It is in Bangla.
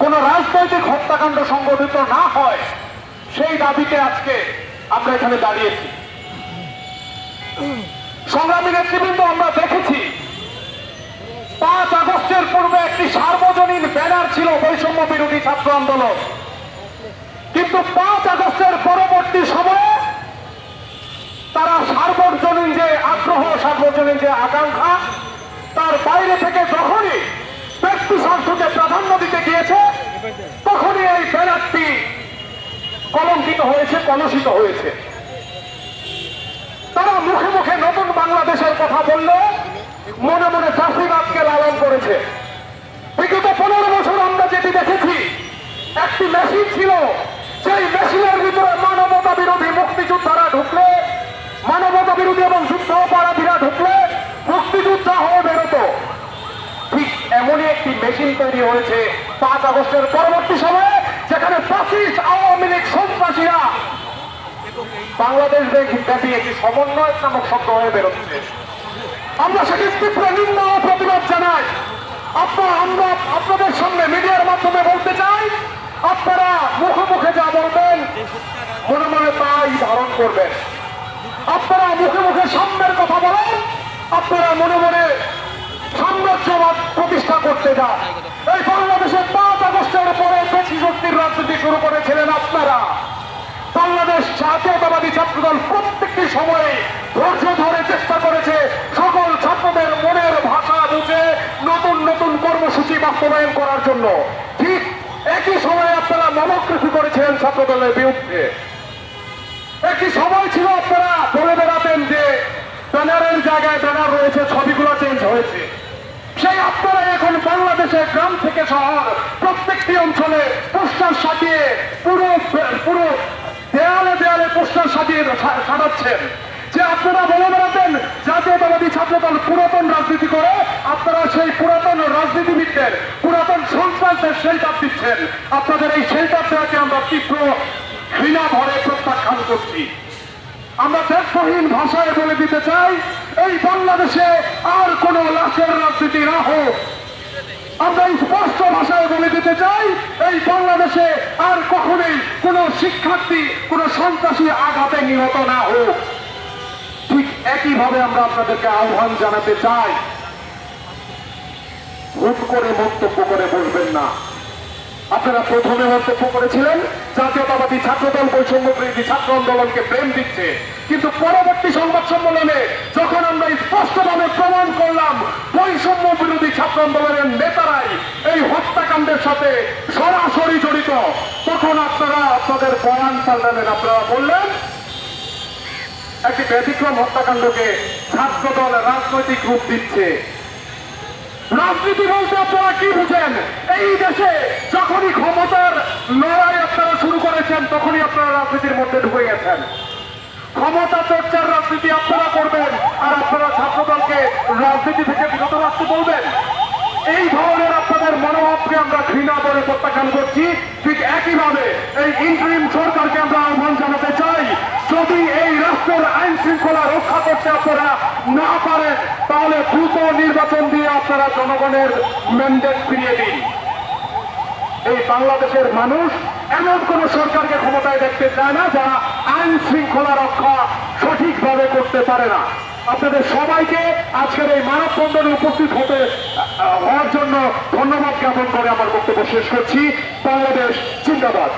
কোন রাজনৈতিক হত্যাকাণ্ড সংঘটিত না হয়, সেই দাবিতে আজকে আমরা এখানে দাঁড়িয়েছি। সংগ্রামী নেতৃবৃন্দ, আমরা দেখেছি 5 আগস্টের পূর্বে একটি সার্বজনীন ব্যানার ছিল বৈষম্য বিরোধী ছাত্র আন্দোলন, কিন্তু 5 আগস্টের পরবর্তী সময়ে তারা সার্বজনীন যে আগ্রহ, সার্বজনীন যে আকাঙ্ক্ষা, তার বাইরে থেকে যখনই ব্যক্তি স্বার্থকে প্রাধান্য দিতে গিয়েছে, তখনই এই ব্যানারটি কলঙ্কিত হয়েছে, কলুষিত হয়েছে। তারা মুখে মুখে নতুন বাংলাদেশের কথা বললে মনে মনে জাতিবাদকে লালন করেছে। বিগত 15 বছর আমরা যেটি দেখেছি, একটি মেশিন ছিল, সেই মেশিনের ভিতরে মানবতা বিরোধী মুক্তিযোদ্ধারা ঢুকলে, মানবতা বিরোধী এবং যুদ্ধ অপরাধীরা ঢুকলে মুক্তিযোদ্ধা হয়ে বেরোতো। ঠিক এমনই একটি মেশিন তৈরি হয়েছে 5 আগস্টের পরবর্তী সময়ে, যেখানে ফ্যাসিস্ট আওয়ামী লীগ সন্ত্রাসীরা বাংলাদেশ ব্যাপী একটি সমন্বয় নামক শব্দ হয়ে বেরোচ্ছে। আমরা সেটি তীব্র নিন্দা ও প্রতিবাদ জানাই। আমরা আপনাদের সামনে মিডিয়ার মাধ্যমে বলতে চাই, আপনারা মুখে মুখে যা বলবেন মনে মনে তাই ধারণ করবেন। আপনারা মুখে মুখে সাম্যের কথা বলেন, আপনারা মনে মনে সাম্রাজ্যবাদ প্রতিষ্ঠা করতে যান। এই বাংলাদেশে 5 আগস্টের পরে পেশি শক্তির রাজনীতি শুরু করেছিলেন আপনারা। বাংলাদেশ জাতীয়তাবাদী ছাত্রদল প্রত্যেকটি সময়ে ধৈর্য ধরে চেষ্টা করেছে সকল ছাত্রদের মনের ভাষা বুঝে নতুন নতুন কর্মসূচি বাস্তবায়ন করার জন্য। ঠিক একই সময়ে আপনারা মমকৃষি করেছিলেন ছাত্রদলের বিরুদ্ধে। একই সময় ছিল আপনারা বলে বেড়াতেন যে ব্যানারের জায়গায় ব্যানার রয়েছে, ছবিগুলো চেঞ্জ হয়েছে। সেই আপনারা এখন বাংলাদেশে গ্রাম থেকে শহর প্রত্যেকটি অঞ্চলে পোস্টার সাজিয়ে পুরো দেয়ালে দেয়ালে পোস্টার সাজিয়ে সাজাচ্ছেন যে আপনারা বলে বেড়াতেন জাতীয়তাবাদী ছাত্রদল পুরাতন রাজনীতি করে। আপনারা সেই পুরাতন রাজনীতিবিদদের, পুরাতন সন্ত্রাসদের শেল্টার দিচ্ছেন। আপনাদের এই শেল্টার দেওয়াকে আমরা তীব্র ঘৃণা ভরে প্রত্যাখ্যান করছি। আমরা দেশহীন ভাষায় বলে দিতে চাই, এই বাংলাদেশে আর কোন লাশের রাজনীতি না হোক। আমরা স্পষ্ট ভাষায় বলে দিতে চাই, এই বাংলাদেশে আর কখনোই কোন শিক্ষার্থী কোন সন্ত্রাসী আঘাতে নিহত না হোক। ঠিক একইভাবে আমরা আপনাদেরকে আহ্বান জানাতে চাই, হুট করে মন্তব্য করে বসবেন না। আপনারা প্রথমে মন্তব্য করেছিলেন জাতীয়তাবাদী ছাত্রদল বৈষম্য বিরোধী ছাত্র আন্দোলনকে প্রেম দিচ্ছে, কিন্তু পরবর্তী সংবাদ সম্মেলনে যখন আমরা স্পষ্টভাবে প্রমাণ করলাম বৈষম্য বিরোধী ছাত্র আন্দোলনের নেতারাই এই হত্যাকাণ্ডের সাথে সরাসরি জড়িত, তখন আপনারা আপনাদের বয়ান পাল্টালেন। আপনারা বললেন একটি ব্যতিক্রম হত্যাকাণ্ডকে ছাত্রদল রাজনৈতিক রূপ দিচ্ছে। রাজনীতি বলতে আপনারা কি বুঝেন? এই দেশে যখনই ক্ষমতার লড়াই আপনারা শুরু করেছেন, তখনই আপনারা রাজনীতির মধ্যে ঢুকে গেছেন। ক্ষমতা চর্চার রাজনীতি আপনারা করবেন, আর আপনারা ছাত্রদলকে রাজনীতি থেকে বিরত রাখতে বলবেন। এই ধরনের আপনাদের মনোভাবকে আমরা ঘৃণা করে প্রত্যাখ্যান করছি। ঠিক একইভাবে এই ইন্টারিম সরকারকে আমরা আহ্বান জানাতে চাই, যদি এই রাষ্ট্রের আইন শৃঙ্খলা রক্ষা করতে আপনারা না পারেন, তাহলে দ্রুত নির্বাচন দিয়ে আপনারা জনগণের ম্যান্ডেট ফিরিয়ে দিন। এই বাংলাদেশের মানুষ এমন কোন সরকারকে ক্ষমতায় দেখতে চায় না যারা আইন শৃঙ্খলা রক্ষা সঠিকভাবে করতে পারে না। আপনাদের সবাইকে আজকের এই মানববন্ধনে উপস্থিত হওয়ার জন্য ধন্যবাদ জ্ঞাপন করে আমার বক্তব্য শেষ করছি। বাংলাদেশ জিন্দাবাদ।